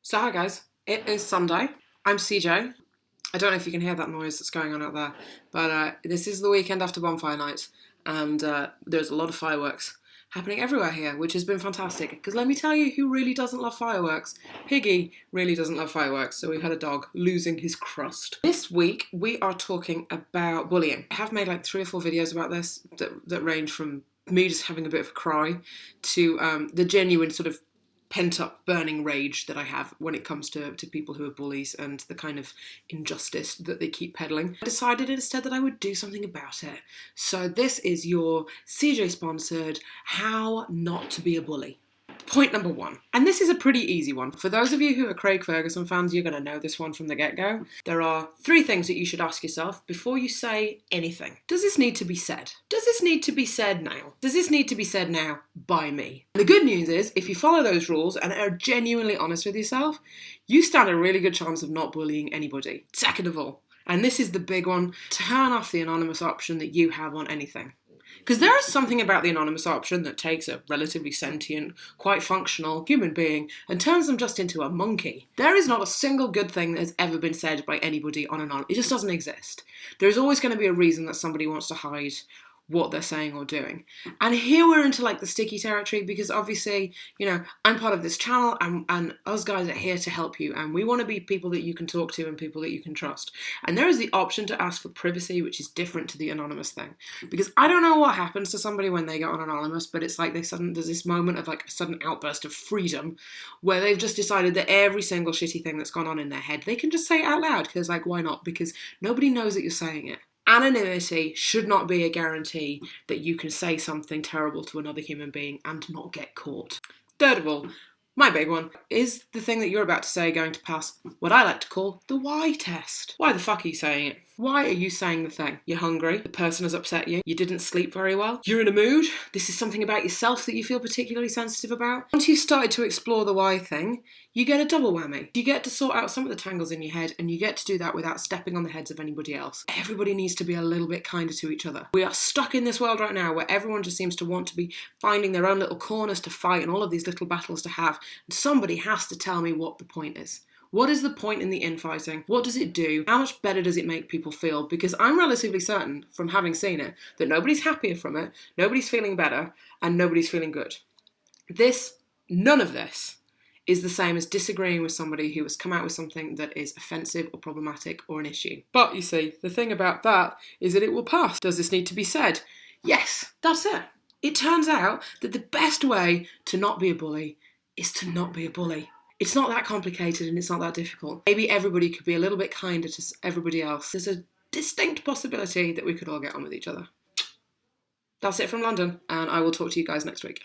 So hi guys, it is Sunday. I'm CJ. I don't know if you can hear that noise that's going on out there, but this is the weekend after bonfire night, and there's a lot of fireworks happening everywhere here, which has been fantastic. Because let me tell you who really doesn't love fireworks. Piggy really doesn't love fireworks, so we've had a dog losing his crust. This week we are talking about bullying. I have made like 3 or 4 videos about this that range from me just having a bit of a cry to the genuine sort of pent-up burning rage that I have when it comes to people who are bullies and the kind of injustice that they keep peddling. I decided instead that I would do something about it. So this is your CJ sponsored How Not to Be a Bully. Point number 1, and this is a pretty easy one. For those of you who are Craig Ferguson fans, you're going to know this one from the get-go. There are 3 things that you should ask yourself before you say anything. Does this need to be said? Does this need to be said now? Does this need to be said now by me? And the good news is, if you follow those rules and are genuinely honest with yourself, you stand a really good chance of not bullying anybody. Second of all, and this is the big one, turn off the anonymous option that you have on anything. Because there is something about the anonymous option that takes a relatively sentient, quite functional human being and turns them just into a monkey. There is not a single good thing that has ever been said by anybody on anonymous. It just doesn't exist. There is always going to be a reason that somebody wants to hide what they're saying or doing. And here we're into like the sticky territory because obviously, you know, I'm part of this channel and us guys are here to help you and we want to be people that you can talk to and people that you can trust. And there is the option to ask for privacy, which is different to the anonymous thing. Because I don't know what happens to somebody when they get on anonymous, but it's like there's this moment of like a sudden outburst of freedom where they've just decided that every single shitty thing that's gone on in their head, they can just say it out loud because like, why not? Because nobody knows that you're saying it. Anonymity should not be a guarantee that you can say something terrible to another human being and not get caught. Third of all, my big one, is the thing that you're about to say going to pass what I like to call the why test? Why the fuck are you saying it? Why are you saying the thing? You're hungry, the person has upset you, you didn't sleep very well, you're in a mood, this is something about yourself that you feel particularly sensitive about. Once you've started to explore the why thing, you get a double whammy. You get to sort out some of the tangles in your head and you get to do that without stepping on the heads of anybody else. Everybody needs to be a little bit kinder to each other. We are stuck in this world right now where everyone just seems to want to be finding their own little corners to fight and all of these little battles to have. And somebody has to tell me what the point is. What is the point in the infighting? What does it do? How much better does it make people feel? Because I'm relatively certain, from having seen it, that nobody's happier from it, nobody's feeling better, and nobody's feeling good. None of this is the same as disagreeing with somebody who has come out with something that is offensive or problematic or an issue. But you see, the thing about that is that it will pass. Does this need to be said? Yes, that's it. It turns out that the best way to not be a bully is to not be a bully. It's not that complicated and it's not that difficult. Maybe everybody could be a little bit kinder to everybody else. There's a distinct possibility that we could all get on with each other. That's it from London, and I will talk to you guys next week.